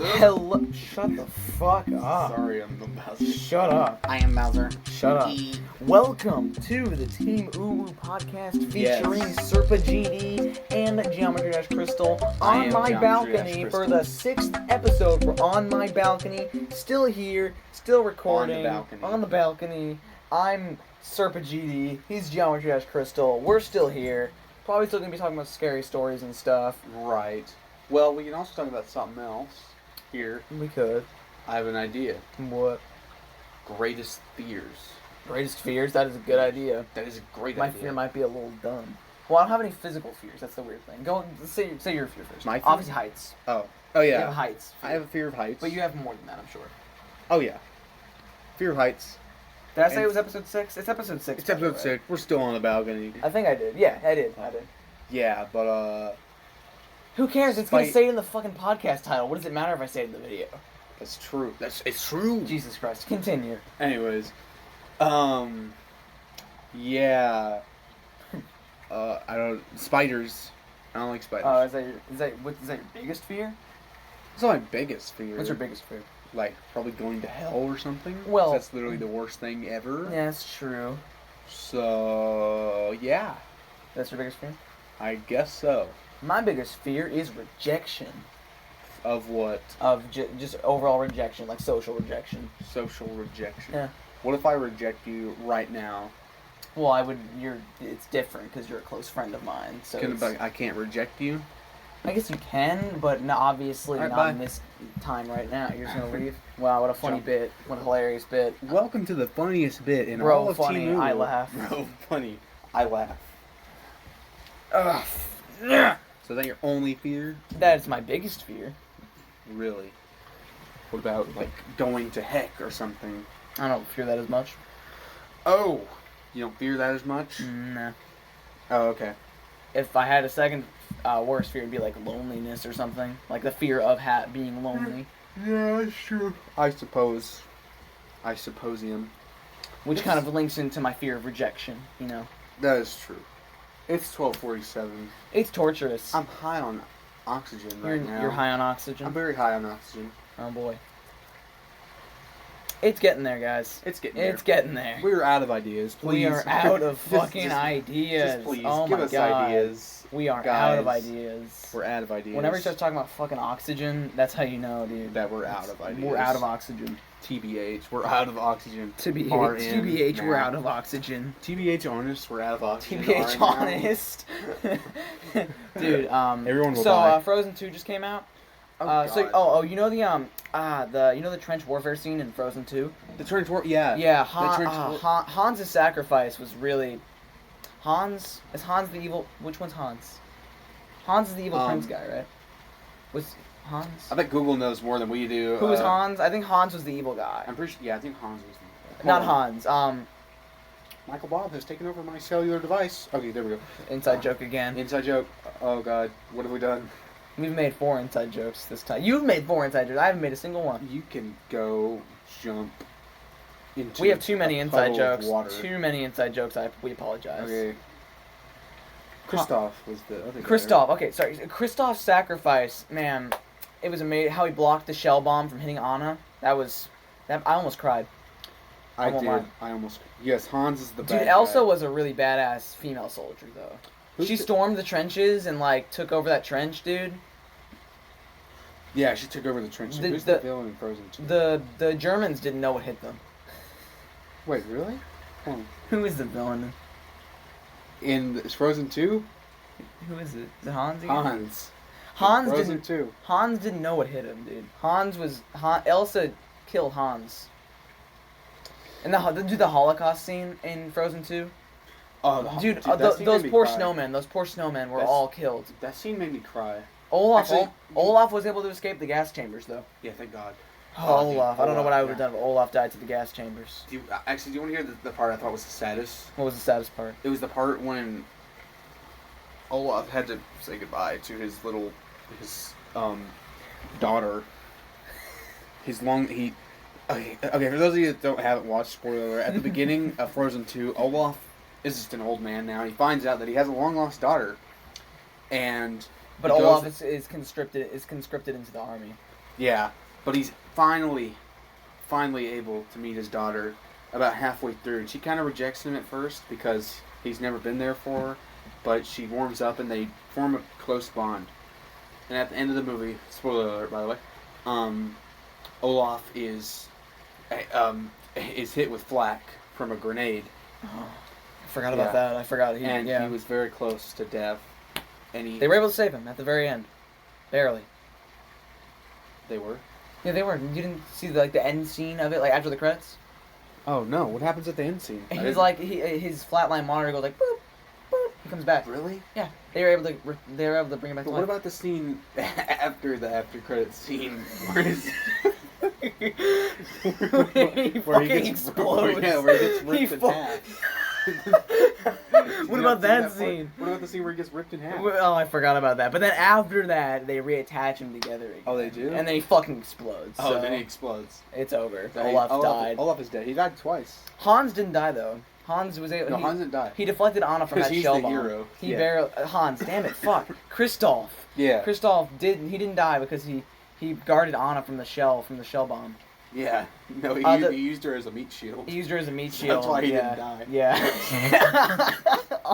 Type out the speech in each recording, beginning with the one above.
Hello. Shut the fuck up. Sorry, I'm the Bowser. Shut up. I am Bowser. Shut up. Welcome to the Team UwU podcast featuring Serpa GD and Geometry Dash Crystal on my balcony for the 6th episode. We're on my balcony, still here, still recording. On the balcony. I'm Serpa GD. He's Geometry Dash Crystal. We're still here. Probably still gonna be talking about scary stories and stuff. Right. Well, we can also talk about something else here. We could. I have an idea. What? Greatest fears. Greatest fears? That is a good idea. That is a great My idea. fear might be a little dumb. Well, I don't have any physical fears. That's the weird thing. Go say your fear first. My fear? Obviously heights. Oh You yeah. have heights. I have a fear of heights. But you have more than that, I'm sure. Oh yeah. Fear of heights. Did I say it was episode 6? It's episode 6. It's episode 6. We're still on the balcony. I think I did. Yeah, I did. Yeah, but Who cares? It's gonna Fight. say it in the fucking podcast title. What does it matter if I say it in the video? that's true. It's true. Jesus Christ. Continue. Anyways, yeah. I don't spiders. I don't like spiders. Oh, is that your biggest fear? It's not my biggest fear. What's your biggest fear? Like probably going to hell or something. Well, that's literally the worst thing ever. Yeah, that's true. So yeah, That's your biggest fear? I guess so. My biggest fear is rejection. Of what? Of just overall rejection, like social rejection. Social rejection. Yeah. What if I reject you right now? Well, it's different because you're a close friend of mine. So I can't reject you. I guess you can, but obviously All right, not bye. in this time right now. You're just gonna leave. Wow, what a funny Jump. bit! What a hilarious bit! Welcome to the funniest bit in Bro, all of funny, Team UwU. I laugh. Bro, funny. I laugh. Ugh. So is that your only fear? That's my biggest fear. Really? What about like going to heck or something? I don't fear that as much. Oh, you don't fear that as much? Nah. Oh, okay. If I had a second worst fear, it'd be like loneliness or something. Like the fear of being lonely. Yeah, that's true. I suppose. Which kind of links into my fear of rejection, you know? That is true. It's 12:47. It's torturous. I'm high on oxygen right now. You're high on oxygen? I'm very high on oxygen. Oh boy. It's getting there, guys. It's getting there. It's getting there. We're out of ideas. Please. We are out of Just- fucking ideas. Just please, oh give my us God. ideas. We are guys. out of ideas. We're out of ideas. Whenever you start talking about fucking oxygen, that's how you know, dude. that we're out of ideas. We're out of oxygen. TBH, we're out of oxygen. TBH, RN we're now. out of oxygen. TBH honest, we're out of oxygen. TBH RN now. honest. Dude, Everyone will so die. Frozen 2 just came out. Oh, So you know the trench warfare scene in Frozen 2? The trench war, yeah. Yeah, trench war- Hans' sacrifice was really Hans. Is Hans the evil? Which one's Hans? Hans is the evil prince guy, right? Was Hans? I bet Google knows more than we do. Who was Hans? I think Hans was the evil guy. I'm pretty sure. Yeah, I think Hans was. Not Hold on. Hans. Michael Bob has taken over my cellular device. Okay, there we go. Inside joke again. Inside joke. Oh God, what have we done? We've made 4 inside jokes this time. You've made 4 inside jokes. I haven't made a single one. You can go jump into. We have too many a inside puddle of jokes. water. Too many inside jokes. We apologize. Okay. Kristoff was the other guy. Kristoff. Okay, sorry. Kristoff's sacrifice, man. It was amazing how he blocked the shell bomb from hitting Anna. I almost cried. I won't did. lie. I almost. Yes, Hans is the Dude, bad Elsa guy. was a really badass female soldier, though. Who's She the- stormed the trenches and, like, took over that trench, dude. Yeah, she took over the trench. The- Who's the- the villain in Frozen 2? The Germans didn't know what hit them. Wait, really? Hold on. Who is the villain? In Frozen 2? Who is it? Is it Hans again? Hans. Hans Frozen didn't. 2. Hans didn't know what hit him, dude. Elsa killed Hans. And the Holocaust scene in Frozen 2. Oh, Dude, that scene those made me poor cry. snowmen were That's- all killed. That scene made me cry. Olaf Actually, was able to escape the gas chambers, though. Yeah, thank God. Oh, dude, Olaf. I don't know what I would have yeah. done if Olaf died to the gas chambers. Do you want to hear the part I thought was the saddest? What was the saddest part? It was the part when Olaf had to say goodbye to his daughter. Okay, for those of you that haven't watched, spoiler alert, at the beginning of Frozen 2, Olaf is just an old man now. He finds out that he has a long lost daughter, and But he Olaf goes- is conscripted into the army. Yeah, but he's finally able to meet his daughter about halfway through, and she kind of rejects him at first because he's never been there for her, but she warms up and they form a close bond. And at the end of the movie, spoiler alert by the way, Olaf is hit with flak from a grenade. Oh, I forgot about that. I forgot. He was very close to death. And they were able to save him at the very end. Barely. They were? Yeah, they were. You didn't see the end scene of it, like after the credits? Oh no! What happens at the end scene? He's like his flatline monitor goes like boop, boop. He comes back. Really? Yeah. They were able to bring him back. But to what life. about the scene after the after credits scene where he's where he gets explodes? Where he gets ripped in half. What about that scene? What about the scene where he gets ripped in half? Oh, I forgot about that. But then after that, they reattach him together again. Oh, they do? And then he fucking explodes. Oh, so then he explodes. it's over. Olaf died. Olaf is dead. He died twice. Hans didn't die, though. Hans was able... No, Hans didn't die. He deflected Anna from that shell bomb. He's the hero. He barely... Hans, damn it, fuck. Christoph. Yeah. Christoph didn't die because he guarded Anna from the shell bomb. Yeah. No, he used her as a meat shield. He used her as a meat shield. That's why he didn't die. Yeah.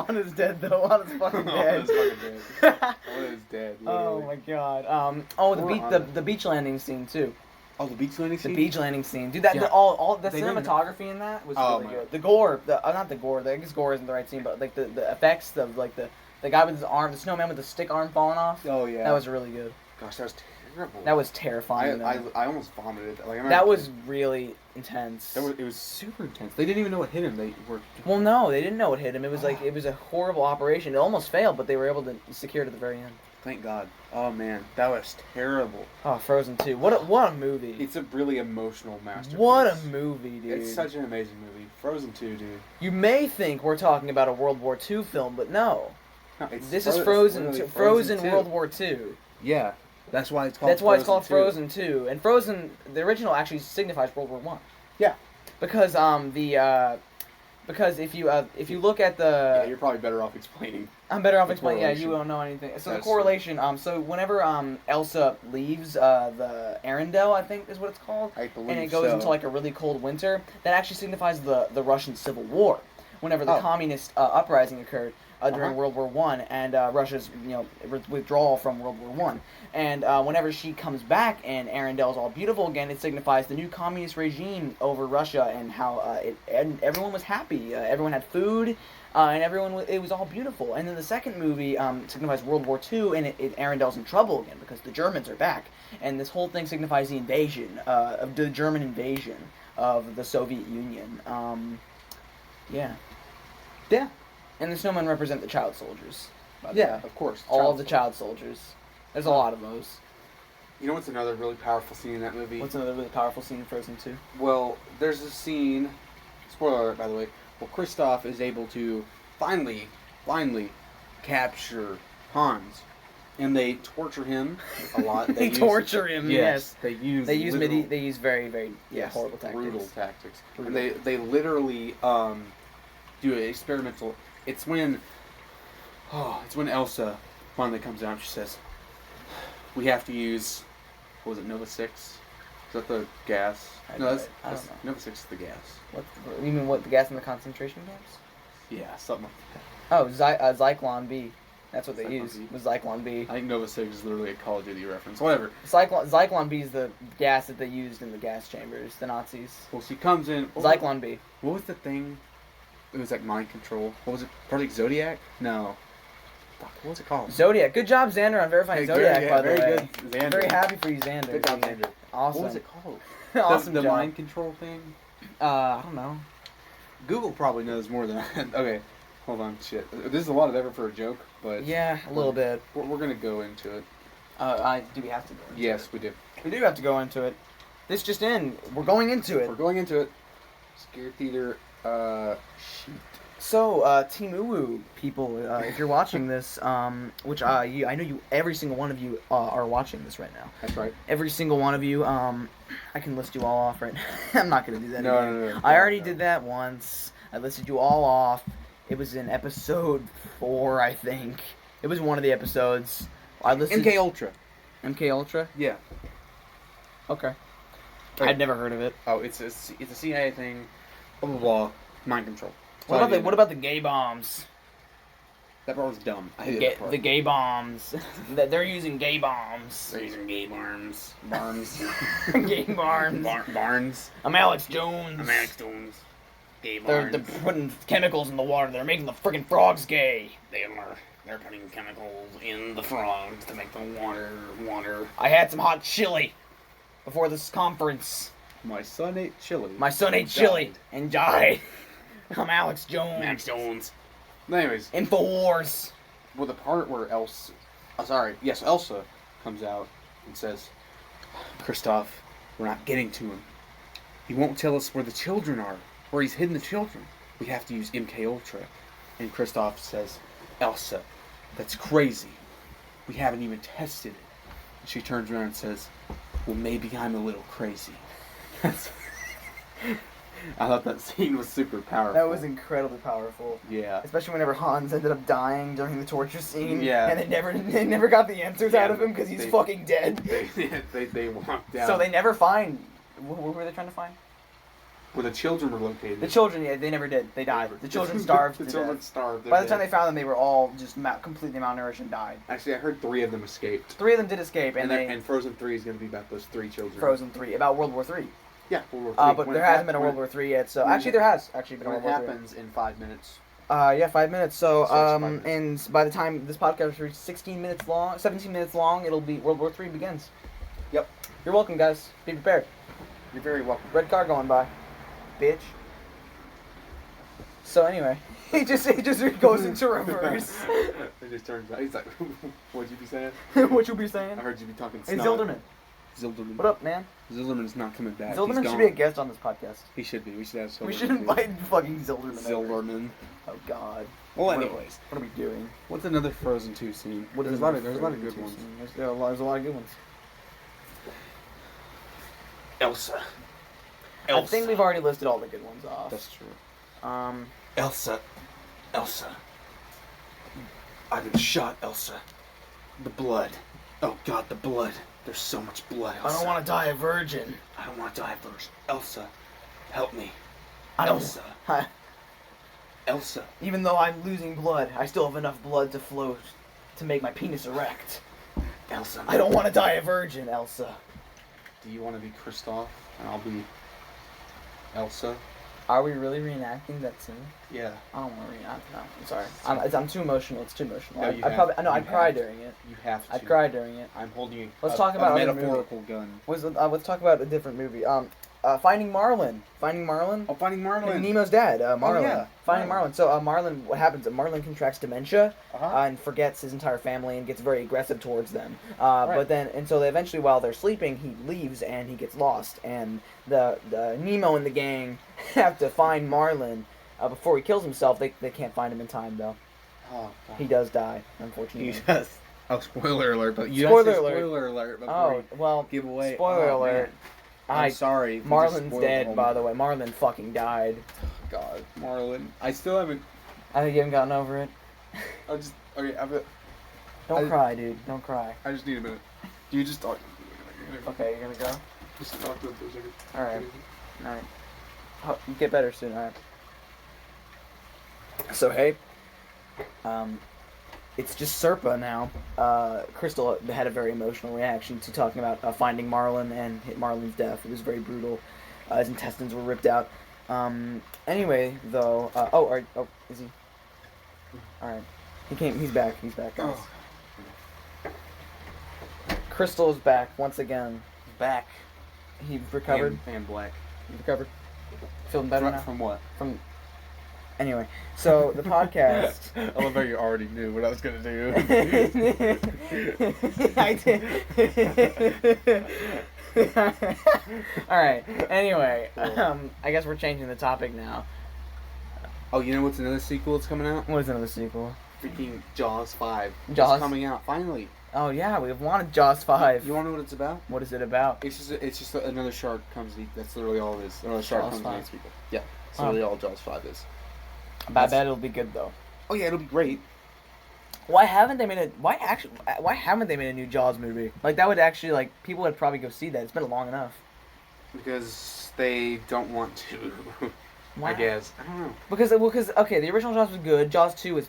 Anna's dead, though. Anna's fucking dead. Anna's fucking dead. Anna's dead, literally. Oh, my God. The beach landing scene, too. Oh, the beach landing scene? The beach landing scene. Dude, all the cinematography in that was really good. The gore, not the gore, I guess gore isn't the right scene, but like the effects of like the guy with his arm, the snowman with the stick arm falling off. Oh, yeah. That was really good. Gosh, that was terrible. That was terrifying. I almost vomited. That was really intense. It was super intense. They didn't even know what hit him. Well, no, they didn't know what hit him. It was it was a horrible operation. It almost failed, but they were able to secure it at the very end. Thank God. Oh man, that was terrible. Oh, Frozen 2. What a movie. It's a really emotional masterpiece. What a movie, dude. It's such an amazing movie. Frozen 2, dude. You may think we're talking about a World War II film, but no. This is Frozen 2. Frozen World War II. Yeah. That's why it's called Frozen 2. And Frozen, the original actually signifies World War 1. Yeah. Because because if you look at the... Yeah, you're probably better off explaining. I'm better off explaining. Yeah, you don't know anything. So the correlation. So whenever Elsa leaves the Arendelle, I think is what it's called, I believe and it goes into like a really cold winter, that actually signifies the Russian Civil War. Whenever the communist uprising occurred during World War I, and Russia's withdrawal from World War I, and whenever she comes back and Arendelle's all beautiful again, it signifies the new communist regime over Russia and how and everyone was happy. Everyone had food. And it was all beautiful. And then the second movie signifies World War II, and Arendelle's in trouble again because the Germans are back. And this whole thing signifies the invasion, of the German invasion of the Soviet Union. Yeah. Yeah. And the snowmen represent the child soldiers. Yeah, of course. All of the child soldiers. There's a lot of those. You know what's another really powerful scene in that movie? What's another really powerful scene in Frozen 2? Well, there's a scene, spoiler alert by the way, well, Kristoff is able to finally capture Hans, and they torture him a lot. They torture him. Yes. They use very very horrible tactics. Brutal tactics. And they literally do an experimental. It's when Elsa finally comes out. And she says, "We have to use, what was it, Nova 6? Is that the gas? I don't know. Nova 6 is the gas. You mean the gas in the concentration camps? Yeah, something like that. Oh, Zyklon B. That's what they use. Was Zyklon B. I think Nova 6 is literally a Call of Duty reference. Whatever. Zyklon B is the gas that they used in the gas chambers, the Nazis. Well, she comes in. Zyklon B. What was the thing? It was like mind control. What was it? Probably Zodiac? No. Fuck, what was it called? Zodiac. Good job, Xander, on verifying Zodiac, by the way. Very good, Xander. I'm very happy for you, Xander. Good job, Xander. Awesome. What was it called? Awesome the job. mind control thing? I don't know. Google probably knows more than I. Okay, hold on. Shit. This is a lot of effort for a joke, but... Yeah, a little bit. We're going to go into it. Do we have to go into it? Yes, we do. We do have to go into it. This just in. We're going into it. We're going into it. Scare Theater, sheet. So, Team UwU people, if you're watching this, which I know every single one of you are watching this right now. That's right. Every single one of you. I can list you all off right now. I'm not going to do that again. No. I already did that once. I listed you all off. It was in episode 4, I think. It was one of the episodes. I listed MK Ultra. MK Ultra? Yeah. Okay. Wait. I'd never heard of it. Oh, it's a CIA thing. Blah blah blah. Mind control. What about the gay bombs? That part was dumb. I hated that part. The gay bombs. They're using gay bombs. They're using gay barns. Gay barns. Barns. I'm Alex Jones. Gay They're barns. putting chemicals in the water. They're making the freaking frogs gay. They're putting chemicals in the frogs to make the water. I had some hot chili before this conference. My son ate chili. My son ate chili and died. I'm Alex Jones. Anyways, InfoWars. well, the part where Elsa comes out and says, Christoph, we're not getting to him. He won't tell us where the children are, where he's hidden the children. We have to use MK Ultra. And Christoph says, Elsa, that's crazy. We haven't even tested it. And she turns around and says, well, maybe I'm a little crazy. I thought that scene was super powerful. That was incredibly powerful. Yeah. Especially whenever Hans ended up dying during the torture scene. Yeah. And they never got the answers out of him because he's fucking dead. They walked down. So they never find... What were they trying to find? Where the children were located. The children, yeah, they never did. They died. The children starved to death. Starved. By the time they found them, they were all just completely malnourished and died. Actually, I heard 3 of them escaped. 3 of them did escape, and Frozen 3 is going to be about those 3 children. Frozen 3, about World War 3. Yeah, World War 3. But there hasn't been a World War 3 yet, so... Actually, there has actually been a World War 3. It happens in 5 minutes. Yeah, 5 minutes. So, 5 minutes. and by the time this podcast reaches 17 minutes long, it'll be World War 3 begins. Yep. You're welcome, guys. Be prepared. You're very welcome. Red car going by. Bitch. So anyway, he just goes into reverse. It just turns out. He's like, what'd you be saying? What you be saying? I heard you be talking Hey, snot. Zilderman. What up, man? Zilderman's not coming back. Zilderman should be a guest on this podcast. He should be. We should have Zilderman. We should invite fucking Zilderman. Zilderman. Oh God. Well, anyways, what are we doing? What's another Frozen 2 scene? There's a lot of good ones. There's a lot of good ones. Elsa. I think we've already listed all the good ones off. That's true. Elsa. I've been shot, Elsa. The blood. Oh God, the blood. There's so much blood, Elsa. I don't want to die a virgin. I don't want to die first. Elsa, help me. Elsa. Elsa. Even though I'm losing blood, I still have enough blood to float to make my penis erect. Elsa. I don't want to die a virgin, Elsa. Do you want to be Kristoff and I'll be Elsa? Are we really reenacting that scene? Yeah. I don't want to reenact. No, I'm sorry. I'm too emotional. It's too emotional. No, I'd cry during it. You have to. I'd cry during it. I'm holding Let's talk about a other metaphorical gun. Let's talk about a different movie. Finding Marlin. Finding Marlin. Oh, Finding Marlin. Nemo's dad, Marlin. Oh, yeah. Finding Marlin. So, Marlin, what happens? Marlin contracts dementia and forgets his entire family and gets very aggressive towards them. But then, and so eventually, while they're sleeping, he leaves and he gets lost. And the Nemo and the gang have to find Marlin before he kills himself. They can't find him in time though. Oh, God. He does die, unfortunately. He does. Oh, spoiler alert! But you Spoiler have to say alert. Spoiler alert! Before you well. give away. Spoiler Oh, alert. man. I'm sorry. if we just Marlin's spoiled the dead, whole by the movie. way. Marlin fucking died. God, Marlin. I still haven't. I think you haven't gotten over it. I just. Okay, Don't cry, dude. Don't cry. I just need a minute. Do you just talk? Okay, you're gonna go? Just talk to him for a second. Alright. Alright. You get better soon, alright. So, hey. It's just Serpa now. Crystal had a very emotional reaction to talking about finding Marlin and Marlin's death. It was very brutal. His intestines were ripped out. Anyway, though. Is he? Alright. He's back. He's back, guys. Oh. Crystal is back once again. Back. He recovered. And black. He recovered. Feeling better now? From what? Anyway, so the podcast. I love how you already knew what I was gonna do. I did. Alright, anyway, I guess we're changing the topic now. Oh, you know what's another sequel that's coming out? What is another sequel? Freaking Jaws 5. Jaws? It's coming out, finally. Oh yeah, we've wanted Jaws 5. You wanna know what it's about? What is it about? It's just another shark comes to eat. That's literally all it is. Another shark Jaws comes 5. and eats people. Yeah, that's literally all Jaws 5 is. I bet it'll be good though. Oh yeah, it'll be great. Why haven't they made a new Jaws movie? Like that would actually like people would probably go see that. It's been long enough. Because they don't want to. Why? I guess. I don't know. Because okay, the original Jaws was good. Jaws 2 was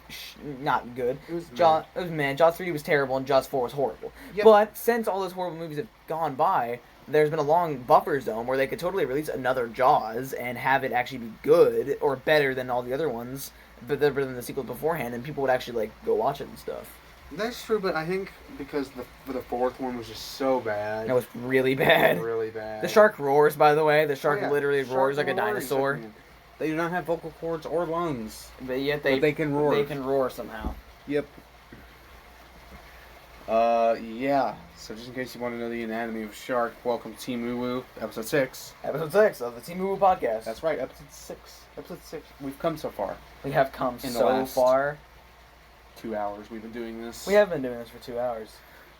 not good. It was Jaws. It was man. Jaws 3 was terrible, and Jaws 4 was horrible. Yep. But since all those horrible movies have gone by, there's been a long buffer zone where they could totally release another Jaws and have it actually be good or better than all the other ones, but better than the sequels beforehand, and people would actually like go watch it and stuff. That's true, but I think because the fourth one was just so bad. It was really bad. Really bad. The shark roars, by the way. The shark literally Shark roars like a roars. dinosaur. They do not have vocal cords or lungs. But yet They can roar. They can roar somehow. Yep. Yeah. So just in case you want to know the anatomy of a shark, welcome to Team UwU, episode 6. Episode 6 of the Team UwU podcast. That's right, episode 6. Episode 6. We've come so far. We have come In the so last- far. 2 hours we've been doing this. We have been doing this for 2 hours.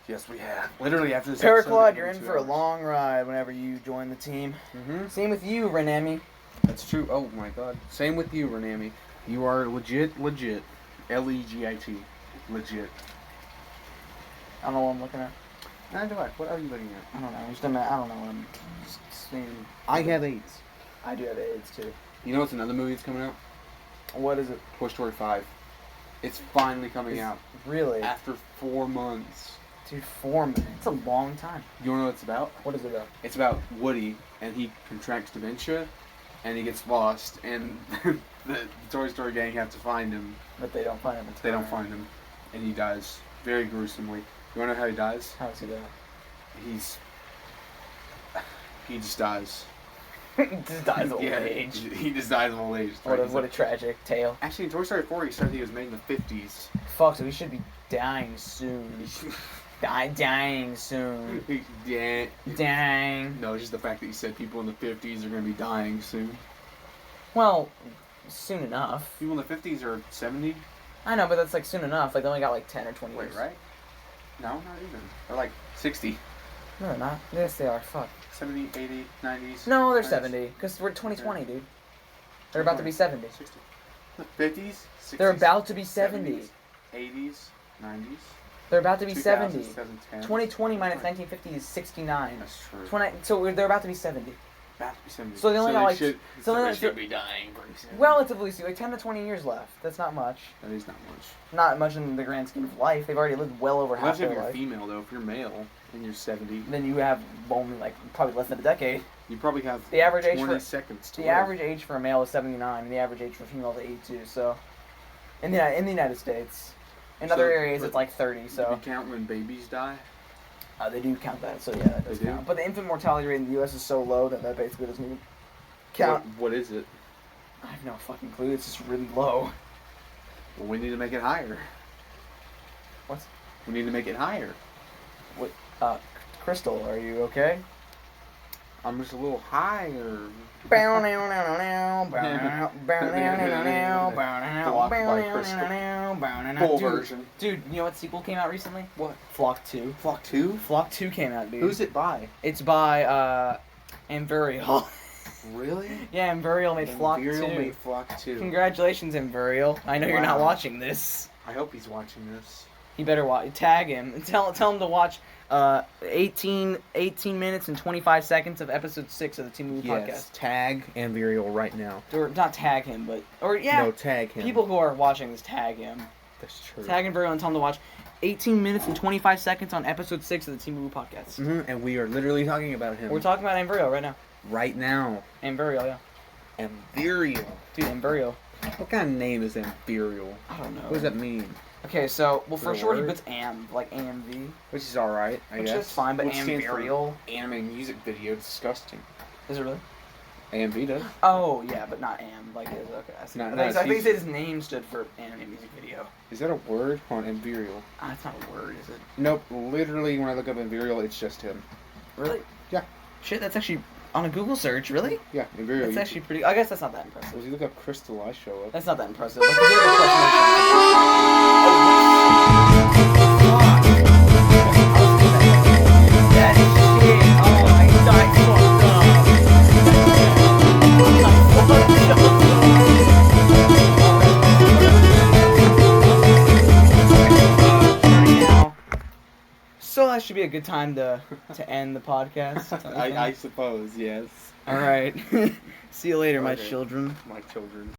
Yes, we have. Literally after this Paraclad, you're in for a long ride whenever you join the team. Mm-hmm. Same with you, Renami. That's true. Oh my god. Same with you, Renami. You are legit. Legit. Legit. I don't know what I'm looking at. Neither do I. What are you looking at? I don't know. I don't know what I'm seeing. I have AIDS. I do have AIDS too. You know what's another movie that's coming out? What is it? Toy Story 5. It's finally coming out. Really? After 4 months. Dude, 4 months. It's a long time. You wanna know what it's about? What is it about? It's about Woody, and he contracts dementia, and he gets lost, and the Toy Story gang have to find him. But they don't find him. They don't find him, and he dies very gruesomely. You wanna know how he dies? How does he die? He just dies. He just dies of old Yeah, age. He just dies of old age. What a tragic tale. Actually, in Toy Story 4, he said he was made in the 50s. Fuck, so he should be dying soon. Dying soon. Yeah. Dang. No, it's just the fact that he said people in the 50s are going to be dying soon. Well, soon enough. People in the 50s are 70? I know, but that's like soon enough. Like they only got like 10 or 20 Wait, years. right? No, not even. They're like 60. No, they're not. Yes, they are. Fuck. 70, 80, 90s. No, they're 90s. 70. Because we're 2020, dude. They're about to be 70. 60. 50s? 60s? They're about to be 70. 70s, 80s, 90s. They're about to be 2000s, 70. 2010s. 2020 minus 1950 is 69. That's true. 20, so they're about to be 70. About to be 70. So they only got, like- should, so so they- they should be dying pretty soon. Relatively soon. Like 10 to 20 years left. That's not much. That is not much. Not much in the grand scheme of life. They've already lived well over half Unless if their you're life. female, though. If you're male and you're 70, Then you have only like probably less than a decade. you probably have The average age 20 for- seconds to The live. average age for a male is 79, and the average age for a female is 82. So, in the United States, in So, other areas but it's like 30. Do So you count when babies die? they do count that. So yeah, that does They do? count. But the infant mortality rate in the U.S. is so low that basically doesn't even count. What is it? I have no fucking clue. It's just really low. Well, we need to make it higher. What? We need to make it higher. Crystal, are you okay? I'm just a little higher. Full version. Dude, you know what sequel came out recently? What? Flock 2. Flock 2? Flock 2 came out, dude. Who's it by? It's by, Amburial. Really? Yeah, Amburial made Flock 2. Imperial made Flock 2. Congratulations, Amburial. I know you're not Wow. watching this. I hope he's watching this. He better watch. Tag him and tell him to watch 18 minutes and 25 seconds of episode 6 of the Team Movie Podcast. Tag Imperial right now. Or not tag him, but No, tag him. people who are watching this tag him. That's true. Tag Amburial and tell him to watch 18 minutes and 25 seconds on episode 6 of the Team Movie Podcast. Mm-hmm. And we are literally talking about him. We're talking about Amburial right now. right now. Amburial, yeah. Imperial. Dude, Amburial. What kind of name is Imperial? I don't know. What does that mean? Okay, so, well, for Is it a short, he word? puts AM, like AMV. Which is alright, I Which guess. is fine, but Which stands for Amburial. Anime music video, disgusting. Is it really? AMV does. Oh, yeah, but not AM. Like, it is, okay. I see. Not- I not think, I think as he said his name stood for anime music video. Is that a word? On Imperial. Ah, it's not a word, is it? Nope, literally when I look up Imperial, it's just him. Really? Yeah. Shit, that's actually on a Google search, really? Yeah, Imperial. That's actually pretty... I guess that's not that impressive. If you look up Crystal, I show up. That's not that impressive. Like, the other That shit! Oh, I died fucked up. be a good time to end the podcast. I suppose, yes. All right. See you later, my Okay. children. My children.